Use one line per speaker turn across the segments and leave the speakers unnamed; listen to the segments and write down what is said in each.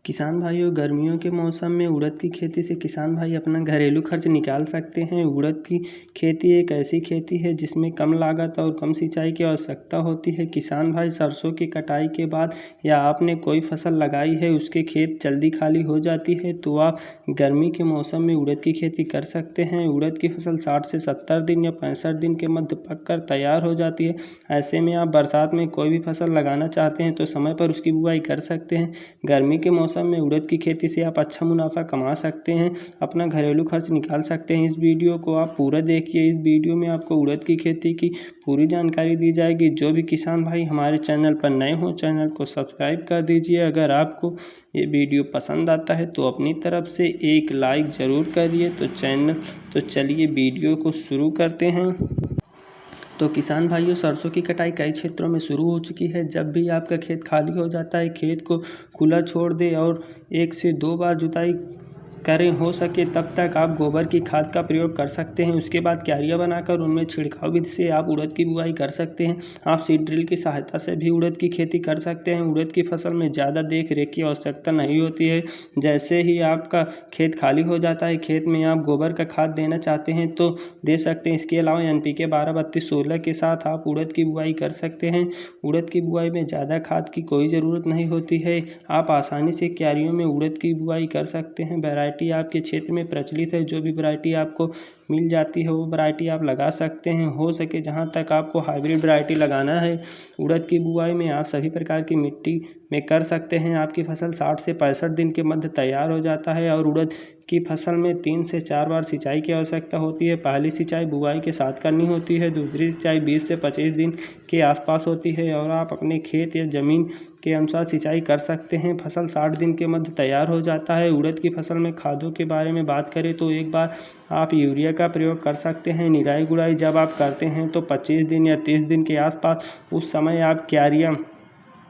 किसान भाइयों, गर्मियों के मौसम में उड़द की खेती से किसान भाई अपना घरेलू खर्च निकाल सकते हैं। उड़द की खेती एक ऐसी खेती है जिसमें कम लागत और कम सिंचाई की आवश्यकता होती है। किसान भाई, सरसों की कटाई के बाद या आपने कोई फसल लगाई है, उसके खेत जल्दी खाली हो जाती है, तो आप गर्मी के मौसम में उड़द की खेती कर सकते हैं। उड़द की फसल 60 से 70 दिन या 65 दिन के मध्य पककर तैयार हो जाती है। ऐसे में आप बरसात में कोई भी फसल लगाना चाहते हैं तो समय पर उसकी बुआई कर सकते हैं। गर्मी के मौसम में उड़द की खेती से आप अच्छा मुनाफा कमा सकते हैं, अपना घरेलू खर्च निकाल सकते हैं। इस वीडियो को आप पूरा देखिए। इस वीडियो में आपको उड़द की खेती की पूरी जानकारी दी जाएगी। जो भी किसान भाई हमारे चैनल पर नए हों, चैनल को सब्सक्राइब कर दीजिए। अगर आपको ये वीडियो पसंद आता है तो अपनी तरफ से एक लाइक ज़रूर करिए। तो चलिए वीडियो को शुरू करते हैं। तो किसान भाइयों, सरसों की कटाई कई क्षेत्रों में शुरू हो चुकी है। जब भी आपका खेत खाली हो जाता है, खेत को खुला छोड़ दें और 1 से 2 बार जुताई करें। हो सके तब तक आप गोबर की खाद का प्रयोग कर सकते हैं। उसके बाद क्यारियाँ बनाकर उनमें छिड़काव विधि से आप उड़द की बुआई कर सकते हैं। आप सीड ड्रिल की सहायता से भी उड़द की खेती कर सकते हैं। उड़द की फसल में ज़्यादा देख रेख की आवश्यकता नहीं होती है। जैसे ही आपका खेत खाली हो जाता है, खेत में आप गोबर का खाद देना चाहते हैं तो दे सकते हैं। इसके अलावा NPK 12-32-16 के साथ आप उड़द की बुआई कर सकते हैं। उड़द की बुआई में ज़्यादा खाद की कोई ज़रूरत नहीं होती है। आप आसानी से क्यारियों में उड़द की बुआई कर सकते हैं। वैरायटी आपके क्षेत्र में प्रचलित है। जो भी वैरायटी आपको मिल जाती है वो वैरायटी आप लगा सकते हैं। हो सके जहाँ तक आपको हाइब्रिड वैरायटी लगाना है। उड़द की बुआई में आप सभी प्रकार की मिट्टी में कर सकते हैं। आपकी फसल 60 से 65 दिन के मध्य तैयार हो जाता है और उड़द की फसल में 3 से 4 बार सिंचाई की आवश्यकता होती है। पहली सिंचाई बुआई के साथ करनी होती है, दूसरी सिंचाई 20 से 25 दिन के आसपास होती है और आप अपने खेत या ज़मीन के अनुसार सिंचाई कर सकते हैं। फसल 60 दिन के मध्य तैयार हो जाता है। उड़द की फसल में खादों के बारे में बात करें तो एक बार आप यूरिया का प्रयोग कर सकते हैं। निराई गुड़ाई जब आप करते हैं तो 25 दिन या 30 दिन के आसपास उस समय आप क्यारियाँ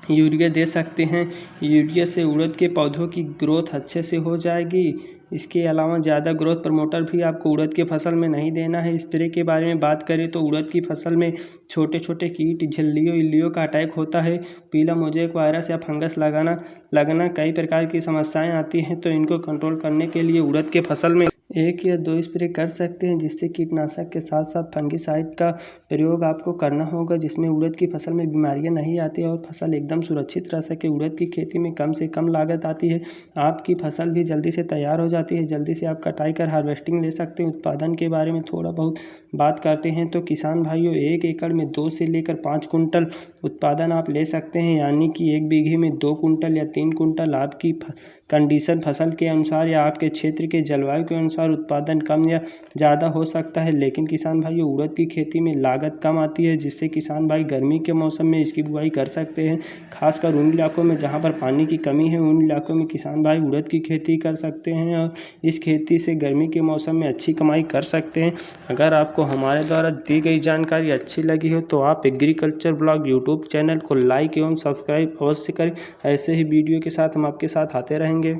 यूरिया दे सकते हैं। यूरिया से उड़द के पौधों की ग्रोथ अच्छे से हो जाएगी। इसके अलावा ज़्यादा ग्रोथ प्रमोटर भी आपको उड़द के फसल में नहीं देना है। स्प्रे के बारे में बात करें तो उड़द की फसल में छोटे छोटे कीट, झिल्लियों, इल्लियों का अटैक होता है। पीला मोज़ेक वायरस या फंगस लगना कई प्रकार की समस्याएं आती हैं। तो इनको कंट्रोल करने के लिए उड़द के फसल में 1 या 2 स्प्रे कर सकते हैं, जिससे कीटनाशक के साथ साथ फंगिसाइड का प्रयोग आपको करना होगा, जिसमें उड़द की फसल में बीमारियां नहीं आती और फसल एकदम सुरक्षित रह सके। उड़द की खेती में कम से कम लागत आती है। आपकी फसल भी जल्दी से तैयार हो जाती है। जल्दी से आप कटाई कर हार्वेस्टिंग ले सकते हैं। उत्पादन के बारे में थोड़ा बहुत बात करते हैं तो किसान भाइयों, 1 एकड़ में 2 से लेकर 5 कुंटल उत्पादन आप ले सकते हैं, यानी कि 1 बीघे में 2 कुंटल या 3 कुंटल। आपकी कंडीशन फसल के अनुसार या आपके क्षेत्र के जलवायु के अनुसार उत्पादन कम या ज़्यादा हो सकता है। लेकिन किसान भाइयों, उड़द की खेती में लागत कम आती है, जिससे किसान भाई गर्मी के मौसम में इसकी बुआई कर सकते हैं। खासकर उन इलाकों में जहाँ पर पानी की कमी है, उन इलाकों में किसान भाई उड़द की खेती कर सकते हैं और इस खेती से गर्मी के मौसम में अच्छी कमाई कर सकते हैं। अगर आपको हमारे द्वारा दी गई जानकारी अच्छी लगी हो तो आप एग्रीकल्चर ब्लॉग यूट्यूब चैनल को लाइक एवं सब्सक्राइब अवश्य करें। ऐसे ही वीडियो के साथ हम आपके साथ आते रहेंगे।